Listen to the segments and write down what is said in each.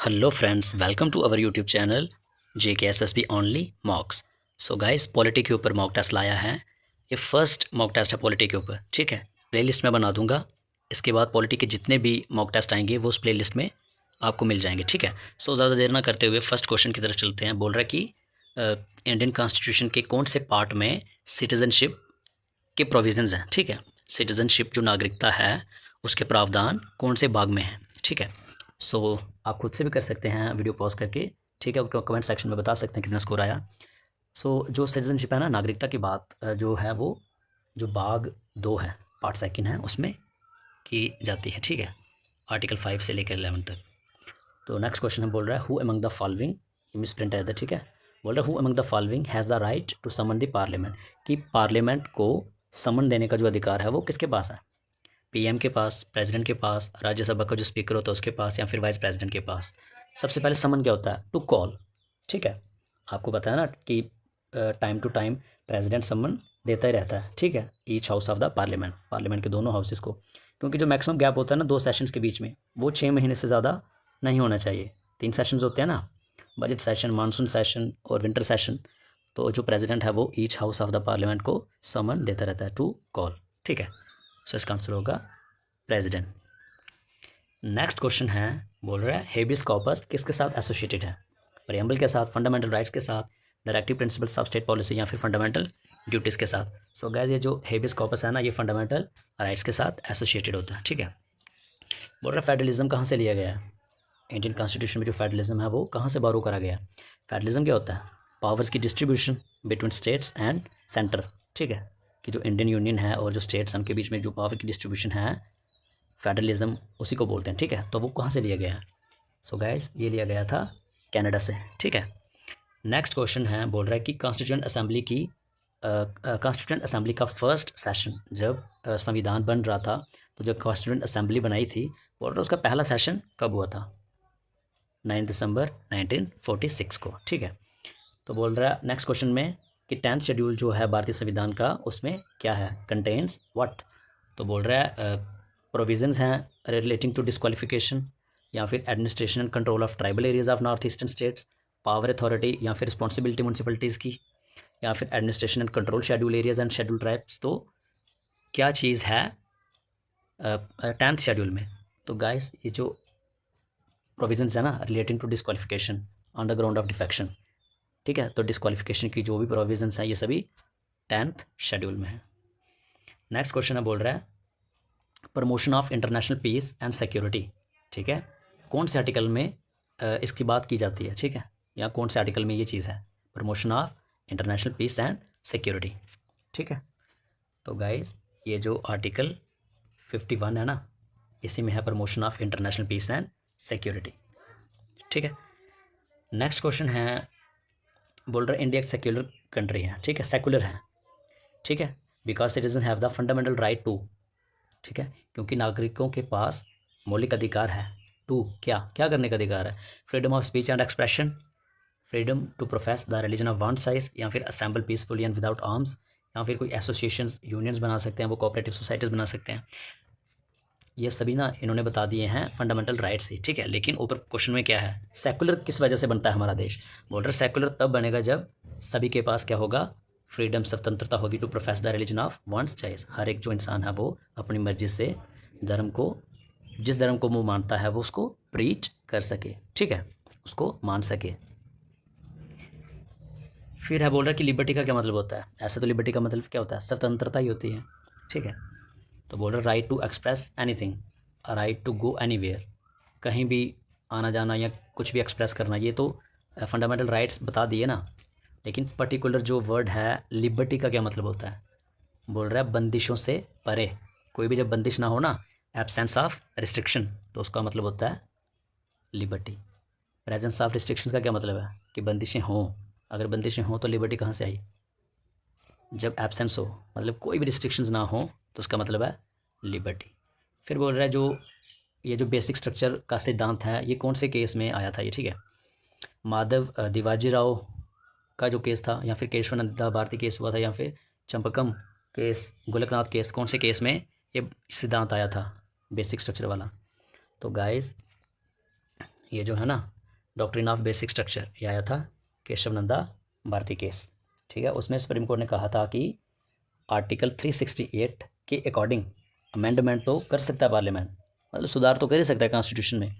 Hello friends, welcome to our YouTube channel JKSSB only mocks. So guys, polity के ऊपर mock test लाया है। ये फर्स्ट मॉक टेस्ट है पॉलिटी के ऊपर, ठीक है। प्लेलिस्ट में बना दूंगा। इसके बाद पॉलिटी के जितने भी मॉक टेस्ट आएंगे वो उस प्लेलिस्ट में आपको मिल जाएंगे, ठीक है। सो ज़्यादा देर ना करते हुए फर्स्ट क्वेश्चन की तरफ चलते हैं। बोल रहा है कि इंडियन कॉन्स्टिट्यूशन के कौन से पार्ट में सिटीजनशिप के प्रोविजंस हैं, ठीक है। सिटीजनशिप जो नागरिकता है उसके प्रावधान कौन से भाग में हैं, ठीक है। सो आप खुद से भी कर सकते हैं वीडियो पॉज करके, ठीक है। कमेंट सेक्शन में बता सकते हैं कितना स्कोर आया। सो जो सिटीजनशिप है ना, नागरिकता की बात जो है वो जो भाग 2 है, पार्ट सेकंड है, उसमें की जाती है, ठीक है। आर्टिकल 5 से लेकर 11 तक। तो नेक्स्ट क्वेश्चन हम बोल रहा है हु अमंग द फॉलोइंग, ये मिस प्रिंट है इधर, ठीक है। बोल रहा है who among the following has the right to summon the parliament, कि पार्लियामेंट को समन देने का जो अधिकार है वो किसके पास है। पीएम के पास, प्रेसिडेंट के पास, राज्यसभा का जो स्पीकर होता है उसके पास, या फिर वाइस प्रेसिडेंट के पास। सबसे पहले समन क्या होता है, टू कॉल, ठीक है। आपको पता है ना कि टाइम टू टाइम प्रेसिडेंट समन देता ही रहता है, ठीक है, each house of the parliament, parliament के दोनों हाउसेस को। क्योंकि जो मैक्सिमम गैप होता है ना 2 सेशंस के बीच में, वो 6 महीने से ज़्यादा नहीं होना चाहिए। 3 सेशंस होते हैं ना, बजट सेशन, मानसून सेशन और विंटर सेशन। तो जो प्रेसिडेंट है वो each house of the parliament को समन देता रहता है, टू कॉल, ठीक है। सो इसका आंसर होगा प्रेसिडेंट। नेक्स्ट क्वेश्चन है, बोल रहा है हेबियस कॉर्पस किसके साथ एसोसिएटेड है। प्रियम्बल के साथ, फंडामेंटल राइट्स के साथ, directive principles of state policy, या फिर फंडामेंटल ड्यूटीज़ के साथ। सो गाइस, ये जो हेबियस कॉर्पस है ना, ये फंडामेंटल राइट्स के साथ एसोसिएटेड होता है, ठीक है। बोल रहा है फेडरलिज्म कहाँ से लिया गया है। इंडियन कॉन्स्टिट्यूशन में जो फेडरलिज्म है वो कहाँ से बारो करा गया है। फेडरलिज्म क्या होता है, पावर्स की distribution between states and centre, ठीक है। कि जो इंडियन यूनियन है और जो स्टेट्स उनके बीच में जो पावर की डिस्ट्रीब्यूशन है, फेडरलिज्म उसी को बोलते हैं, ठीक है। तो वो कहाँ से लिया गया है। सो गाइस, ये लिया गया था कनाडा से, ठीक है। नेक्स्ट क्वेश्चन है, बोल रहा है कि कॉन्स्टिट्यूएंट असेंबली की कॉन्स्टिट्यूएंट असेंबली का फर्स्ट सेशन जब संविधान बन रहा था, तो जब कॉन्स्टिट्यूएंट असेंबली बनाई थी, बोल रहा है उसका पहला सेशन कब हुआ था। 9 दिसंबर 1946 को, ठीक है। तो बोल रहा है नेक्स्ट क्वेश्चन में कि 10th शेड्यूल जो है भारतीय संविधान का, उसमें क्या है, कंटेन्स व्हाट। तो बोल रहा है प्रोविजंस हैं रिलेटिंग टू डिस्क्वालिफिकेशन, या फिर administration and control of tribal areas of north eastern states, power authority या फिर रिस्पॉन्सिबिलिटी म्यूनसिपलिटीज़ की, या फिर administration and control schedule areas and schedule tribes. तो क्या चीज़ है 10th शेड्यूल में। तो गाइस, ये जो प्रोविजंस है ना relating to disqualification on the ground of defection, ठीक है। तो डिस्क्वालिफिकेशन की जो भी प्रोविजंस हैं ये सभी 10th शेड्यूल में है। नेक्स्ट क्वेश्चन है, बोल रहा है promotion of international peace and security, ठीक है। कौन से आर्टिकल में इसकी बात की जाती है, ठीक है, या कौन से आर्टिकल में ये चीज़ है, promotion of international peace and security, ठीक है। तो गाइस, ये जो आर्टिकल 51 है ना, इसी में है promotion of international peace and security, ठीक है। नेक्स्ट क्वेश्चन है, बोल रहा है इंडिया एक सेक्युलर कंट्री है, ठीक है, सेकुलर है, ठीक है। Because citizen have the fundamental right to, ठीक है, क्योंकि नागरिकों के पास मौलिक अधिकार है टू, क्या क्या करने का अधिकार है, freedom of speech and expression, freedom to profess the religion of one size, या फिर assemble peacefully and without arms, या फिर कोई एसोसिएशंस यूनियंस बना सकते हैं, वो कोऑपरेटिव सोसाइटीज़ बना सकते हैं। ये सभी ना इन्होंने बता दिए हैं फंडामेंटल राइट्स ही, ठीक है। लेकिन ऊपर क्वेश्चन में क्या है, सेकुलर किस वजह से बनता है हमारा देश। बोल रहे सेकुलर तब बनेगा जब सभी के पास क्या होगा, फ्रीडम, स्वतंत्रता होगी to profess the religion of one's choice. हर एक जो इंसान है वो अपनी मर्जी से धर्म को, जिस धर्म को वो मानता है वो उसको प्रीच कर सके, ठीक है, उसको मान सके। फिर है, बोल रहा है कि लिबर्टी का क्या मतलब होता है। ऐसे तो लिबर्टी का मतलब क्या होता है, स्वतंत्रता ही होती है, ठीक है। तो बोल रहे right to express anything, right to go anywhere, कहीं भी आना जाना या कुछ भी एक्सप्रेस करना, ये तो फंडामेंटल राइट्स बता दिए ना। लेकिन पर्टिकुलर जो वर्ड है लिबर्टी का क्या मतलब होता है, बोल रहा है बंदिशों से परे। कोई भी जब बंदिश ना हो ना, एब्सेंस ऑफ रिस्ट्रिक्शन, तो उसका मतलब होता है लिबर्टी। प्रेजेंस ऑफ रिस्ट्रिक्शन का क्या मतलब है, कि बंदिशें हों। अगर बंदिशें हों तो लिबर्टी कहाँ से आई, जब एब्सेंस हो, मतलब कोई भी रिस्ट्रिक्शंस ना हो, तो उसका मतलब है लिबर्टी। फिर बोल रहा है जो ये जो बेसिक स्ट्रक्चर का सिद्धांत है, ये कौन से केस में आया था ये, ठीक है। माधव दिवाजी राव का जो केस था, या फिर केशवानंदा भारती केस हुआ था, या फिर चंपकम केस, गोलकनाथ केस, कौन से केस में ये सिद्धांत आया था बेसिक स्ट्रक्चर वाला। तो गाइस, ये जो है ना डॉक्ट्रिन ऑफ बेसिक स्ट्रक्चर, ये आया था केशव नंदा भारती केस, ठीक है। उसमें सुप्रीम कोर्ट ने कहा था कि आर्टिकल 368 के अकॉर्डिंग अमेंडमेंट तो कर सकता है पार्लियामेंट, मतलब सुधार तो कर ही सकता है कॉन्स्टिट्यूशन में,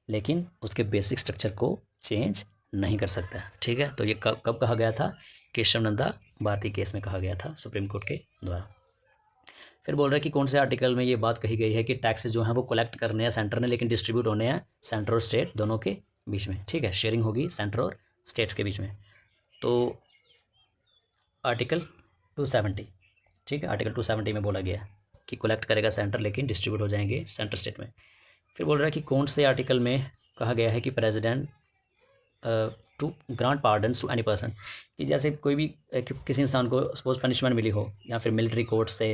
लेकिन उसके बेसिक स्ट्रक्चर को चेंज नहीं कर सकता है, ठीक है। तो ये कब कब कहा गया था? केशव नंदा भारती केस में कहा गया था सुप्रीम कोर्ट के द्वारा। फिर बोल रहा है कि कौन से आर्टिकल में ये बात कही गई है कि टैक्सेस जो हैं वो कलेक्ट करने हैं सेंटर ने, लेकिन डिस्ट्रीब्यूट होने हैं सेंटर और स्टेट दोनों के बीच में, ठीक है। शेयरिंग होगी सेंटर और स्टेट्स के बीच में। तो आर्टिकल 270, ठीक है, आर्टिकल 270 में बोला गया कि कलेक्ट करेगा सेंटर लेकिन डिस्ट्रीब्यूट हो जाएंगे सेंटर स्टेट में। फिर बोल रहा है कि कौन से आर्टिकल में कहा गया है कि president to grant pardons to any person, कि जैसे कोई भी किसी इंसान को सपोज पनिशमेंट मिली हो या फिर मिलिट्री कोर्ट से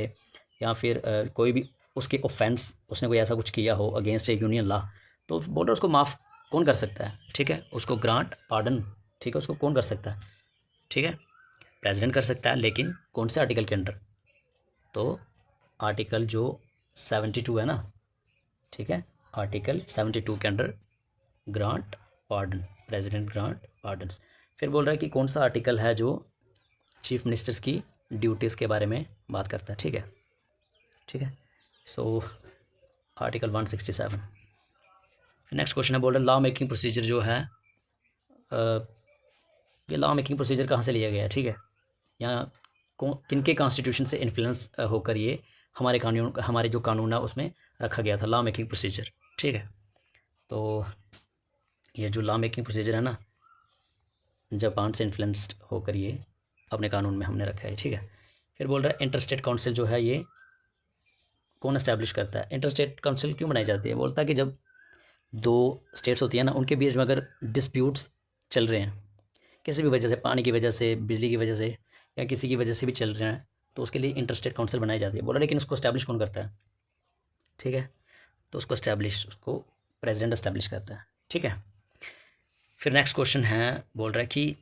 या फिर कोई भी उसके ऑफेंस, उसने कोई ऐसा कुछ किया हो अगेंस्ट ए यूनियन लॉ, तो बोल रहा है उसको माफ़ कौन कर सकता है, ठीक है, उसको ग्रांट पार्डन, ठीक है, उसको कौन कर सकता है, ठीक है, प्रेसिडेंट कर सकता है, लेकिन कौन से आर्टिकल के अंडर? तो आर्टिकल जो 72 है ना, ठीक है, आर्टिकल 72 के under grant pardon, president grant pardons. फिर बोल रहा है कि कौन सा आर्टिकल है जो चीफ मिनिस्टर्स की ड्यूटीज़ के बारे में बात करता है, ठीक है, ठीक है। So article 167। नेक्स्ट क्वेश्चन है, बोल रहा है लॉ मेकिंग प्रोसीजर जो है, ये लॉ मेकिंग प्रोसीजर कहाँ से लिया गया है, ठीक है, यहाँ किनके कॉन्स्टिट्यूशन से इन्फ्लुएंस होकर ये हमारे कानून, हमारे जो कानून है उसमें रखा गया था लॉ मेकिंग प्रोसीजर, ठीक है। तो ये जो लॉ मेकिंग प्रोसीजर है ना, जापान से इन्फ्लुएंस्ड होकर ये अपने कानून में हमने रखा है, ठीक है। फिर बोल रहा है इंटरस्टेट काउंसिल जो है ये कौन एस्टैब्लिश करता है? इंटरस्टेट काउंसिल क्यों बनाई जाती है? बोलता है कि जब दो स्टेट्स होती है ना, उनके बीच में अगर डिस्प्यूट्स चल रहे हैं किसी भी वजह से, पानी की वजह से, बिजली की वजह से, या किसी की वजह से भी चल रहे हैं, तो उसके लिए इंटरस्टेट काउंसिल बनाई जाती है। बोला लेकिन उसको एस्टैब्लिश कौन करता है, ठीक है, तो उसको प्रेसिडेंट एस्टैब्लिश करता है, ठीक है। फिर नेक्स्ट क्वेश्चन है, बोल रहा है कि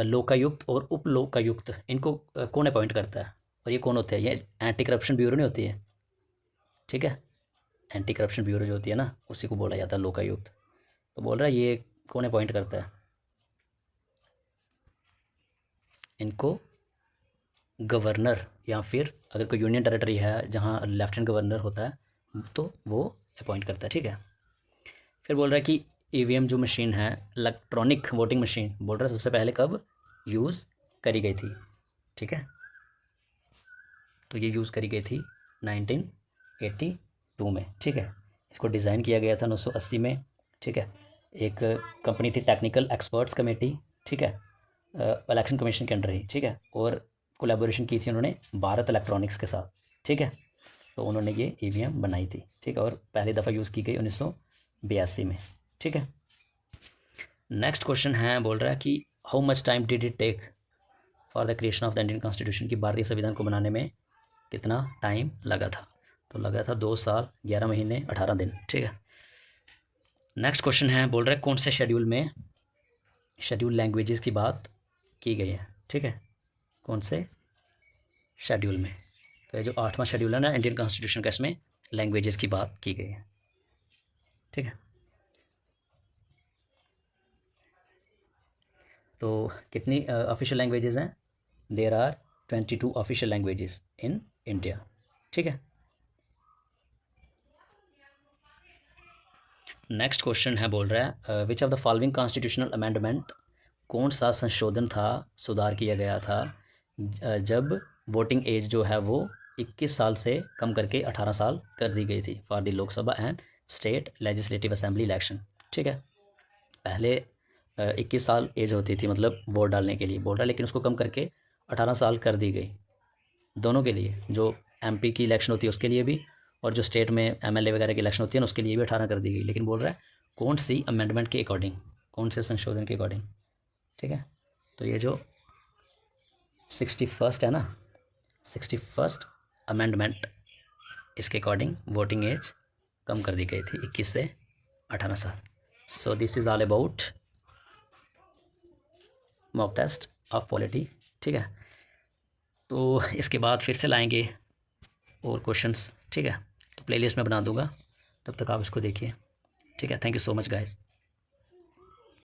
लोकायुक्त और उप लोकायुक्त इनको कौन अपॉइंट करता है, और ये कौन होते हैं? ये एंटी करप्शन ब्यूरो नहीं होती है, ठीक है, एंटी करप्शन ब्यूरो जो होती है ना, उसी को बोला जाता है लोकायुक्त। तो बोल रहा है ये कौन अपॉइंट करता है इनको? गवर्नर, या फिर अगर कोई यूनियन टेरेटरी है जहाँ लेफ्टिनेंट गवर्नर होता है तो वो अपॉइंट करता है, ठीक है। फिर बोल रहा है कि ईवीएम जो मशीन है, इलेक्ट्रॉनिक वोटिंग मशीन, बोल रहा है सबसे पहले कब यूज़ करी गई थी, ठीक है, तो ये यूज़ करी गई थी 1982 में, ठीक है। इसको डिज़ाइन किया गया था 1980 में, ठीक है। एक कंपनी थी टेक्निकल एक्सपर्ट्स कमेटी, ठीक है, इलेक्शन कमीशन के अंडर ही, ठीक है, और कोलैबोरेशन की थी उन्होंने भारत इलेक्ट्रॉनिक्स के साथ, ठीक है। तो उन्होंने ये ईवीएम बनाई थी, ठीक है, और पहली दफ़ा यूज़ की गई 1982 में, ठीक है। नेक्स्ट क्वेश्चन है, बोल रहा है कि how much time did it take for the creation of the Indian constitution, की भारतीय संविधान को बनाने में कितना टाइम लगा था? तो लगा था 2 साल 11 महीने 18 दिन, ठीक है। नेक्स्ट क्वेश्चन है, बोल रहा है कौन से शेड्यूल में शेड्यूल लैंग्वेजेस की बात की गई है, ठीक है, कौन से शेड्यूल में? तो ये जो 8वां शेड्यूल है ना इंडियन कॉन्स्टिट्यूशन का, इसमें लैंग्वेजेस की बात की गई है, ठीक है। तो कितनी ऑफिशियल लैंग्वेजेस हैं? There are 22 official languages in India, ठीक है। नेक्स्ट क्वेश्चन है, बोल रहा है which of the following constitutional amendment, कौन सा संशोधन था, सुधार किया गया था जब वोटिंग एज जो है वो 21 साल से कम करके 18 साल कर दी गई थी for the Lok Sabha and state legislative assembly election, ठीक है। पहले 21 साल एज होती थी मतलब वोट डालने के लिए, बोल रहा है, लेकिन उसको कम करके 18 साल कर दी गई दोनों के लिए, जो एमपी की इलेक्शन होती है उसके लिए भी, और जो स्टेट में एमएलए वगैरह की इलेक्शन होती है ना उसके लिए भी 18 कर दी गई। लेकिन बोल रहा है कौन सी अमेंडमेंट के अकॉर्डिंग, कौन से संशोधन के अकॉर्डिंग, ठीक है। तो ये जो 61 है ना, 61 अमेंडमेंट, इसके अकॉर्डिंग वोटिंग एज कम कर दी गई थी 21 से 18 साल। So this is all about mock test of polity, ठीक है। तो इसके बाद फिर से लाएंगे और क्वेश्चंस, ठीक है, तो प्लेलिस्ट में बना दूंगा, तब तक आप इसको देखिए, ठीक है। Thank you so much guys.